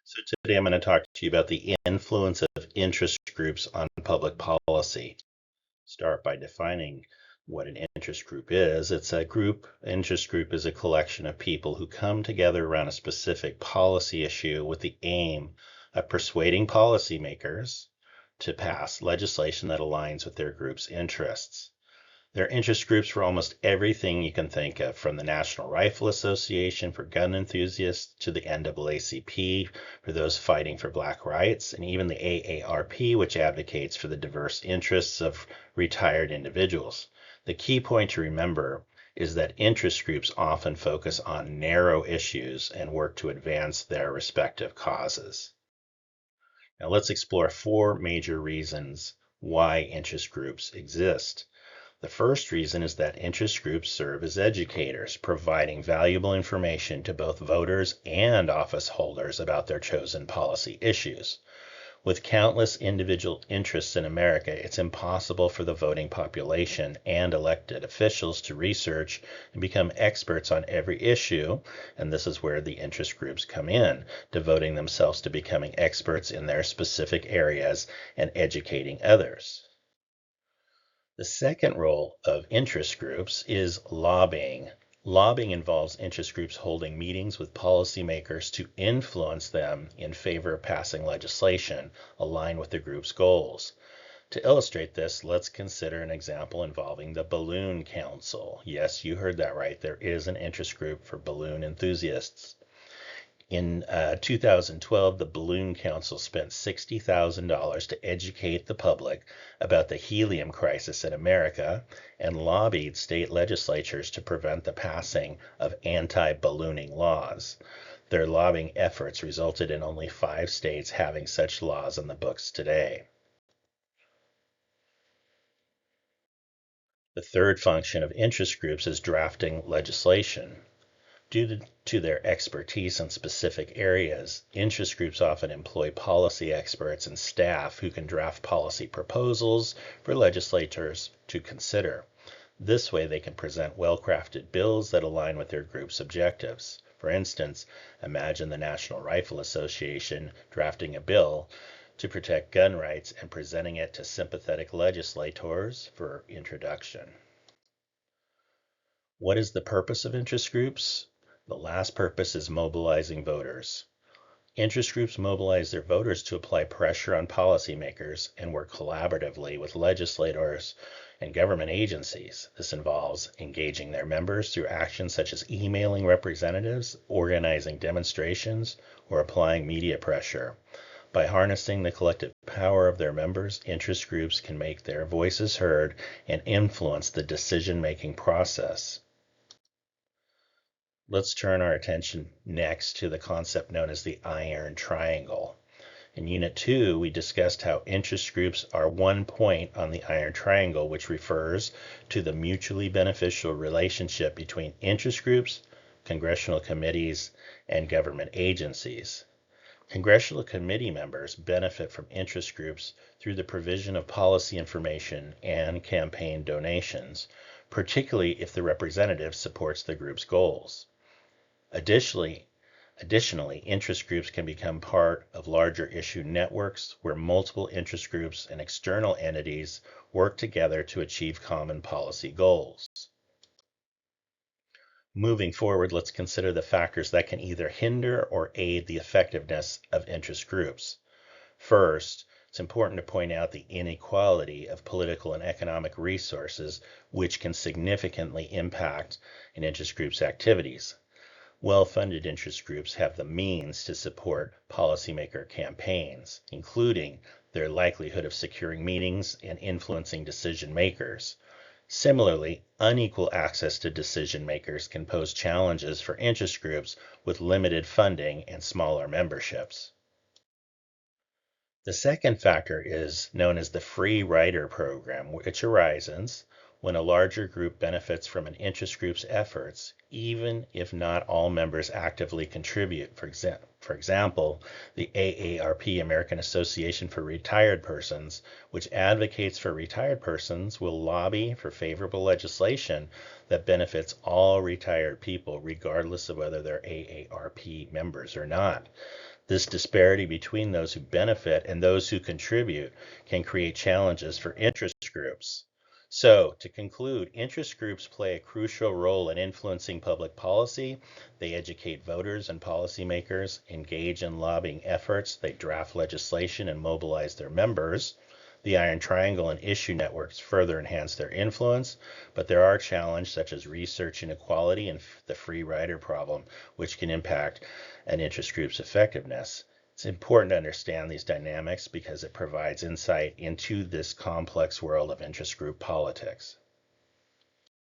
So today I'm going to talk to you about the influence of interest groups on public policy. Start by defining what an interest group is. Interest group is a collection of people who come together around a specific policy issue with the aim of persuading policymakers to pass legislation that aligns with their group's interests. There are interest groups for almost everything you can think of, from the National Rifle Association for gun enthusiasts to the NAACP for those fighting for black rights, and even the AARP, which advocates for the diverse interests of retired individuals. The key point to remember is that interest groups often focus on narrow issues and work to advance their respective causes. Now let's explore four major reasons why interest groups exist. The first reason is that interest groups serve as educators, providing valuable information to both voters and office holders about their chosen policy issues. With countless individual interests in America, it's impossible for the voting population and elected officials to research and become experts on every issue, and this is where the interest groups come in, devoting themselves to becoming experts in their specific areas and educating others. The second role of interest groups is lobbying. Lobbying involves interest groups holding meetings with policymakers to influence them in favor of passing legislation aligned with the group's goals. To illustrate this, let's consider an example involving the Balloon Council. Yes, you heard that right. There is an interest group for balloon enthusiasts. In 2012, the Balloon Council spent $60,000 to educate the public about the helium crisis in America and lobbied state legislatures to prevent the passing of anti-ballooning laws. Their lobbying efforts resulted in only 5 states having such laws on the books today. The third function of interest groups is drafting legislation. Due to their expertise in specific areas, interest groups often employ policy experts and staff who can draft policy proposals for legislators to consider. This way, they can present well-crafted bills that align with their group's objectives. For instance, imagine the National Rifle Association drafting a bill to protect gun rights and presenting it to sympathetic legislators for introduction. What is the purpose of interest groups? The last purpose is mobilizing voters. Interest groups mobilize their voters to apply pressure on policymakers and work collaboratively with legislators and government agencies. This involves engaging their members through actions such as emailing representatives, organizing demonstrations, or applying media pressure. By harnessing the collective power of their members, interest groups can make their voices heard and influence the decision-making process. Let's turn our attention next to the concept known as the Iron Triangle. In Unit 2, we discussed how interest groups are one point on the Iron Triangle, which refers to the mutually beneficial relationship between interest groups, congressional committees, and government agencies. Congressional committee members benefit from interest groups through the provision of policy information and campaign donations, particularly if the representative supports the group's goals. Additionally, interest groups can become part of larger issue networks where multiple interest groups and external entities work together to achieve common policy goals. Moving forward, let's consider the factors that can either hinder or aid the effectiveness of interest groups. First, it's important to point out the inequality of political and economic resources, which can significantly impact an interest group's activities. Well-funded interest groups have the means to support policymaker campaigns, including their likelihood of securing meetings and influencing decision makers. Similarly, unequal access to decision makers can pose challenges for interest groups with limited funding and smaller memberships. The second factor is known as the free rider program, which arises when a larger group benefits from an interest group's efforts, even if not all members actively contribute. For example, the AARP, American Association for Retired Persons, which advocates for retired persons, will lobby for favorable legislation that benefits all retired people, regardless of whether they're AARP members or not. This disparity between those who benefit and those who contribute can create challenges for interest groups. So, to conclude, interest groups play a crucial role in influencing public policy. They educate voters and policymakers, engage in lobbying efforts, they draft legislation and mobilize their members. The Iron Triangle and issue networks further enhance their influence, but there are challenges such as research inequality and the free rider problem, which can impact an interest group's effectiveness. It's important to understand these dynamics because it provides insight into this complex world of interest group politics.